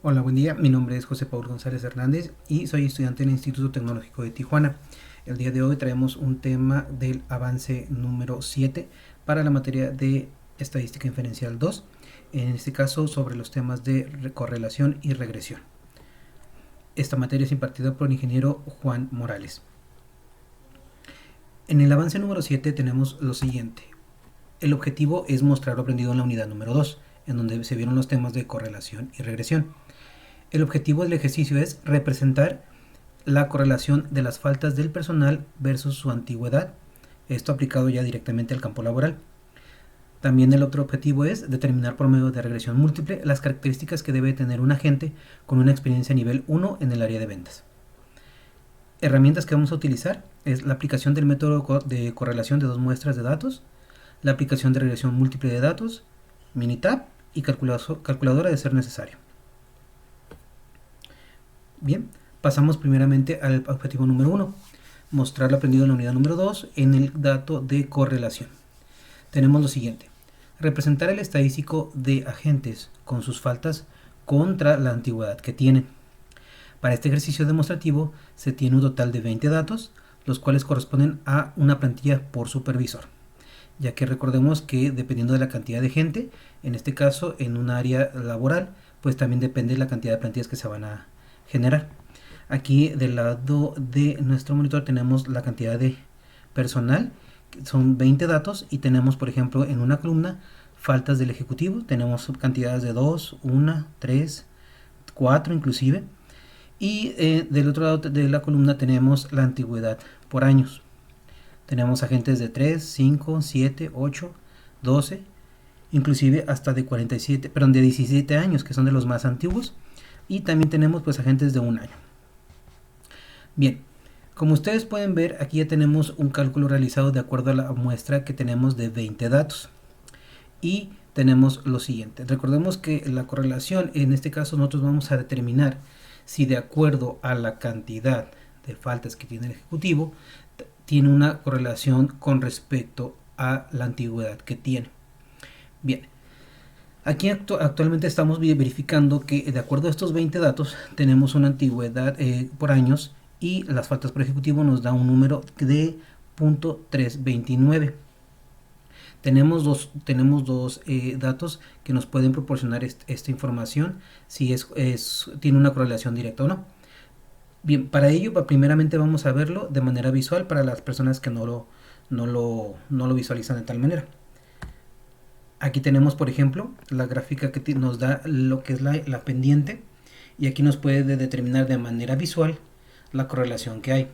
Hola, buen día. Mi nombre es José Paul González Hernández y soy estudiante en el Instituto Tecnológico de Tijuana. El día de hoy traemos un tema del avance número 7 para la materia de Estadística Inferencial 2, en este caso sobre los temas de correlación y regresión. Esta materia es impartida por el ingeniero Juan Morales. En el avance número 7 tenemos lo siguiente. El objetivo es mostrar lo aprendido en la unidad número 2, en donde se vieron los temas de correlación y regresión. El objetivo del ejercicio es representar la correlación de las faltas del personal versus su antigüedad, esto aplicado ya directamente al campo laboral. También el otro objetivo es determinar por medio de regresión múltiple las características que debe tener un agente con una experiencia nivel 1 en el área de ventas. Herramientas que vamos a utilizar es la aplicación del método de correlación de dos muestras de datos, la aplicación de regresión múltiple de datos, Minitab y calculadora de ser necesario. Bien, pasamos primeramente al objetivo número 1, mostrar lo aprendido en la unidad número 2 en el dato de correlación. Tenemos lo siguiente: representar el estadístico de agentes con sus faltas contra la antigüedad que tienen. Para este ejercicio demostrativo se tiene un total de 20 datos, los cuales corresponden a una plantilla por supervisor, ya que recordemos que dependiendo de la cantidad de gente, en este caso en un área laboral, pues también depende de la cantidad de plantillas que se van a generar. Aquí del lado de nuestro monitor tenemos la cantidad de personal, que son 20 datos, y tenemos por ejemplo en una columna faltas del ejecutivo, tenemos cantidades de 2, 1, 3, 4 inclusive, y del otro lado de la columna tenemos la antigüedad por años. Tenemos agentes de 3, 5, 7, 8, 12, inclusive hasta de 47, perdón, de 17 años, que son de los más antiguos, y también tenemos pues agentes de un año. Bien, como ustedes pueden ver, aquí ya tenemos un cálculo realizado de acuerdo a la muestra que tenemos de 20 datos. Y tenemos lo siguiente. Recordemos que la correlación, en este caso nosotros vamos a determinar si de acuerdo a la cantidad de faltas que tiene el ejecutivo, tiene una correlación con respecto a la antigüedad que tiene. Bien, aquí actualmente estamos verificando que de acuerdo a estos 20 datos tenemos una antigüedad por años, y las faltas por ejecutivo nos da un número de 0.329. Tenemos dos datos que nos pueden proporcionar esta información, si tiene una correlación directa o no. Bien, para ello primeramente vamos a verlo de manera visual para las personas que no lo visualizan de tal manera. Aquí tenemos por ejemplo la gráfica que nos da lo que es la pendiente, y aquí nos puede determinar de manera visual la correlación que hay.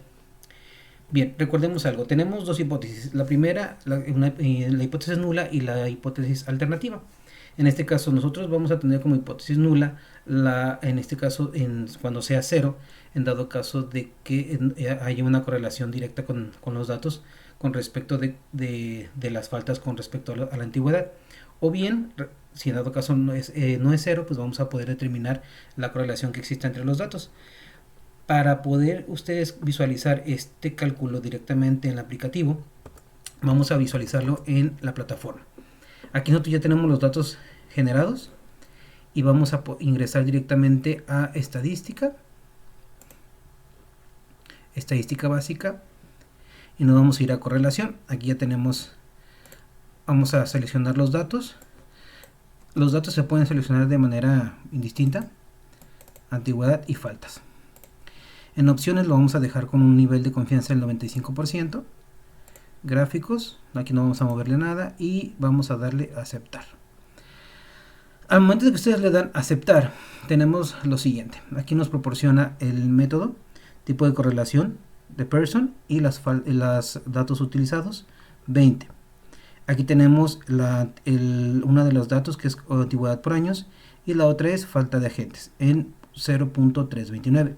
Bien, recordemos algo, tenemos dos hipótesis. La primera, la hipótesis nula, y la hipótesis alternativa. En este caso nosotros vamos a tener como hipótesis nula, en este caso cuando sea 0, en dado caso de que haya una correlación directa con los datos con respecto de las faltas con respecto a la antigüedad. O bien, si en dado caso no es 0, pues vamos a poder determinar la correlación que existe entre los datos. Para poder ustedes visualizar este cálculo directamente en el aplicativo, vamos a visualizarlo en la plataforma. Aquí nosotros ya tenemos los datos generados y vamos a ingresar directamente a estadística básica, y nos vamos a ir a correlación. Aquí ya tenemos, vamos a seleccionar los datos. Los datos se pueden seleccionar de manera indistinta: antigüedad y faltas. En opciones lo vamos a dejar con un nivel de confianza del 95%. Gráficos, aquí no vamos a moverle nada, y vamos a darle a aceptar. Al momento de que ustedes le dan aceptar, tenemos lo siguiente. Aquí nos proporciona el método, tipo de correlación, de person, y los datos utilizados, 20. Aquí tenemos una de los datos que es antigüedad por años, y la otra es falta de agentes en 0.329.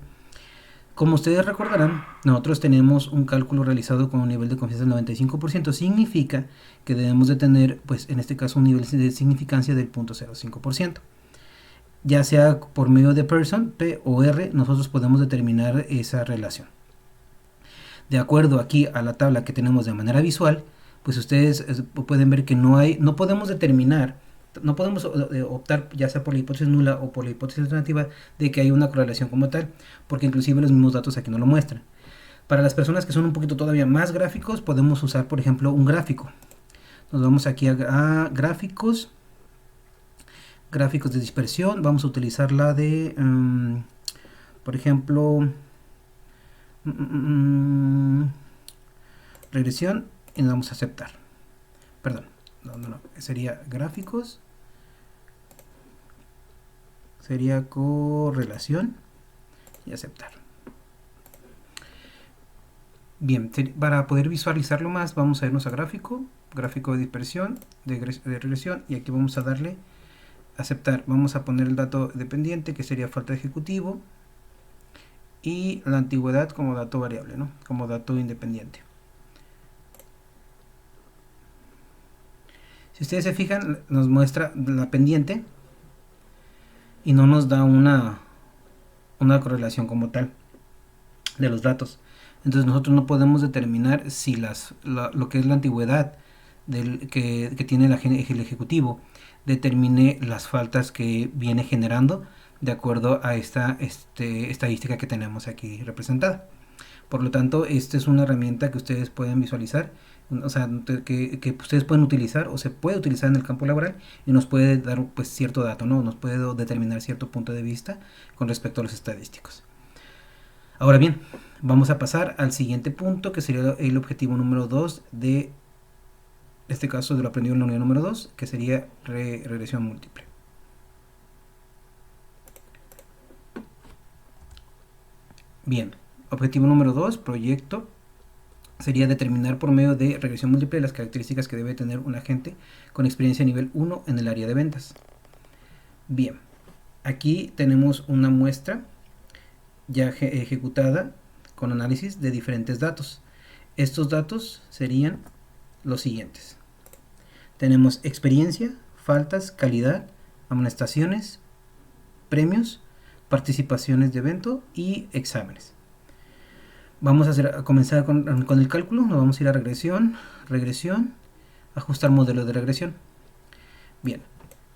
Como ustedes recordarán, nosotros tenemos un cálculo realizado con un nivel de confianza del 95%, significa que debemos de tener, pues en este caso, un nivel de significancia del 0.05%. Ya sea por medio de person, P o R, nosotros podemos determinar esa relación. De acuerdo aquí a la tabla que tenemos de manera visual, pues ustedes pueden ver que no podemos determinar no podemos optar ya sea por la hipótesis nula o por la hipótesis alternativa de que hay una correlación como tal, porque inclusive los mismos datos aquí no lo muestran. Para las personas que son un poquito todavía más gráficos, podemos usar, por ejemplo, un gráfico. Nos vamos aquí a gráficos, gráficos de dispersión. Vamos a utilizar la de, por ejemplo, regresión, y le vamos a aceptar. Perdón, no, sería gráficos, sería correlación y aceptar. Bien, para poder visualizarlo más, vamos a irnos a gráfico, gráfico de dispersión, de regresión, y aquí vamos a darle aceptar. Vamos a poner el dato dependiente, que sería falta de ejecutivo, y la antigüedad como dato variable, ¿no? Como dato independiente. Si ustedes se fijan, nos muestra la pendiente y no nos da una correlación como tal de los datos. Entonces nosotros no podemos determinar si lo que es la antigüedad que tiene el ejecutivo determine las faltas que viene generando de acuerdo a esta estadística que tenemos aquí representada. Por lo tanto, esta es una herramienta que ustedes pueden visualizar, o sea, que ustedes pueden utilizar o se puede utilizar en el campo laboral y nos puede dar pues cierto dato, ¿no? Nos puede determinar cierto punto de vista con respecto a los estadísticos. Ahora bien, vamos a pasar al siguiente punto, que sería el objetivo número 2 de este caso de lo aprendido en la unidad número 2, que sería regresión múltiple. Bien, objetivo número 2, proyecto, sería determinar por medio de regresión múltiple las características que debe tener un agente con experiencia nivel 1 en el área de ventas. Bien, aquí tenemos una muestra ya ejecutada con análisis de diferentes datos. Estos datos serían los siguientes. Tenemos experiencia, faltas, calidad, amonestaciones, premios, participaciones de evento y exámenes. Vamos a comenzar con el cálculo. Nos vamos a ir a regresión, ajustar modelo de regresión. Bien,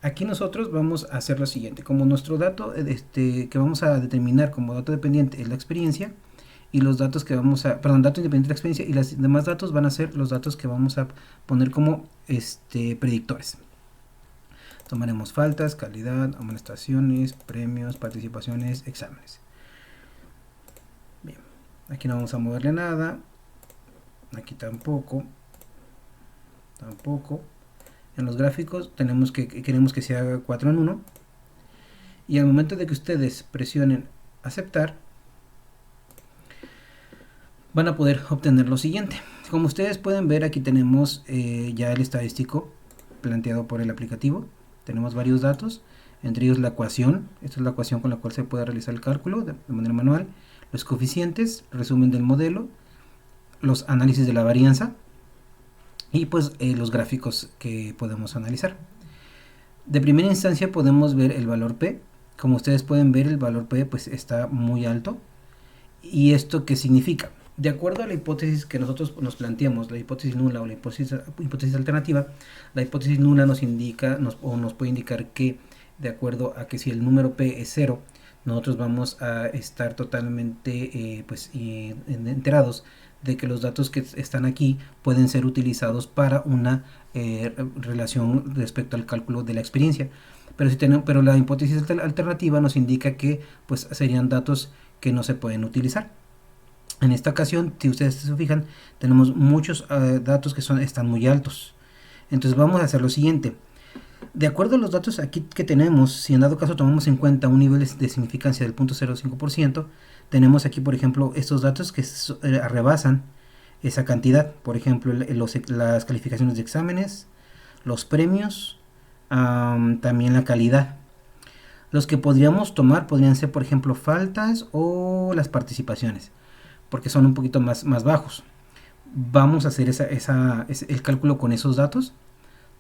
aquí nosotros vamos a hacer lo siguiente. Como nuestro dato que vamos a determinar como dato dependiente es la experiencia, y los datos que vamos a, perdón, dato independiente de la experiencia, y los demás datos van a ser los datos que vamos a poner como predictores. Tomaremos faltas, calidad, amonestaciones, premios, participaciones, exámenes. Bien, aquí no vamos a moverle nada, aquí tampoco. En los gráficos queremos que se haga 4 en 1, y al momento de que ustedes presionen aceptar, van a poder obtener lo siguiente. Como ustedes pueden ver, aquí tenemos ya el estadístico planteado por el aplicativo. Tenemos varios datos, entre ellos la ecuación. Esta es la ecuación con la cual se puede realizar el cálculo de manera manual. Los coeficientes, resumen del modelo, los análisis de la varianza y pues los gráficos que podemos analizar. De primera instancia podemos ver el valor P. Como ustedes pueden ver, el valor P pues está muy alto. ¿Y esto qué significa? De acuerdo a la hipótesis que nosotros nos planteamos, la hipótesis nula o la hipótesis alternativa, la hipótesis nula nos indica nos puede indicar que, de acuerdo a que si el número P es 0, nosotros vamos a estar totalmente enterados de que los datos que están aquí pueden ser utilizados para una relación respecto al cálculo de la experiencia. Pero la hipótesis alternativa nos indica que pues serían datos que no se pueden utilizar. En esta ocasión, si ustedes se fijan, tenemos muchos datos que están muy altos. Entonces vamos a hacer lo siguiente. De acuerdo a los datos aquí que tenemos, si en dado caso tomamos en cuenta un nivel de significancia del 0.05%, tenemos aquí, por ejemplo, estos datos que rebasan esa cantidad. Por ejemplo, las calificaciones de exámenes, los premios, también la calidad. Los que podríamos tomar podrían ser, por ejemplo, faltas o las participaciones, porque son un poquito más bajos. Vamos a hacer el cálculo con esos datos.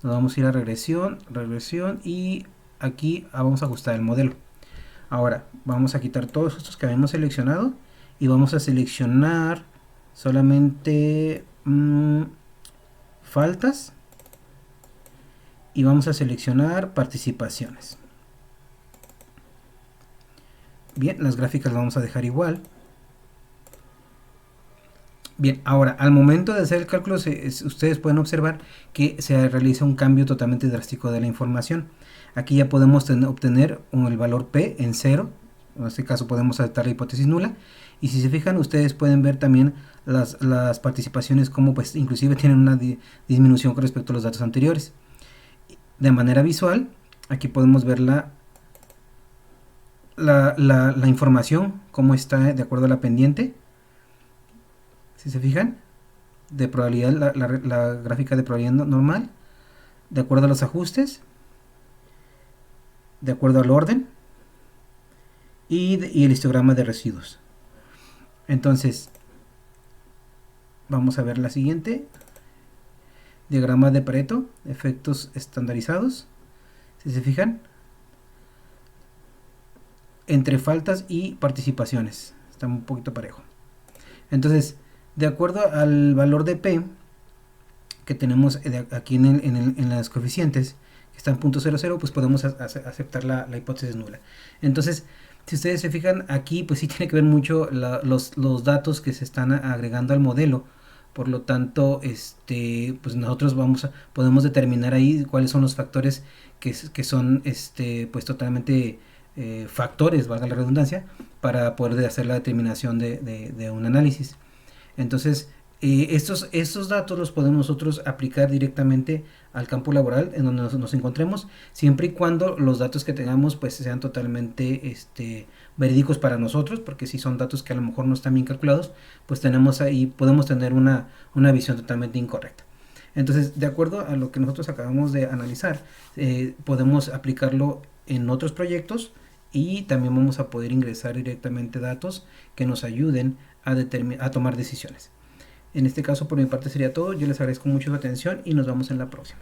Nos vamos a ir a regresión, y aquí vamos a ajustar el modelo. Ahora vamos a quitar todos estos que habíamos seleccionado y vamos a seleccionar solamente faltas y vamos a seleccionar participaciones. Bien, las gráficas las vamos a dejar igual. Bien, ahora al momento de hacer el cálculo ustedes pueden observar que se realiza un cambio totalmente drástico de la información. Aquí ya podemos obtener el valor P en 0, en este caso podemos aceptar la hipótesis nula, y si se fijan ustedes pueden ver también las participaciones como pues inclusive tienen una disminución con respecto a los datos anteriores. De manera visual, aquí podemos ver la información, cómo está de acuerdo a la pendiente. Si se fijan, de probabilidad, la gráfica de probabilidad normal, de acuerdo a los ajustes, de acuerdo al orden y el histograma de residuos. Entonces, vamos a ver la siguiente. Diagrama de Pareto, efectos estandarizados. Si se fijan, entre faltas y participaciones, está un poquito parejo. Entonces, de acuerdo al valor de P que tenemos aquí en las coeficientes, que está en 0.00, pues podemos aceptar la hipótesis nula. Entonces, si ustedes se fijan aquí, pues sí tiene que ver mucho los datos que se están agregando al modelo. Por lo tanto, pues nosotros podemos determinar ahí cuáles son los factores que son pues totalmente factores, valga la redundancia, para poder hacer la determinación de un análisis. Entonces, estos datos los podemos nosotros aplicar directamente al campo laboral en donde nos encontremos, siempre y cuando los datos que tengamos pues sean totalmente verídicos para nosotros, porque si son datos que a lo mejor no están bien calculados, pues podemos tener una visión totalmente incorrecta. Entonces, de acuerdo a lo que nosotros acabamos de analizar, podemos aplicarlo en otros proyectos y también vamos a poder ingresar directamente datos que nos ayuden a tomar decisiones. En este caso, por mi parte sería todo. Yo les agradezco mucho su atención y nos vemos en la próxima.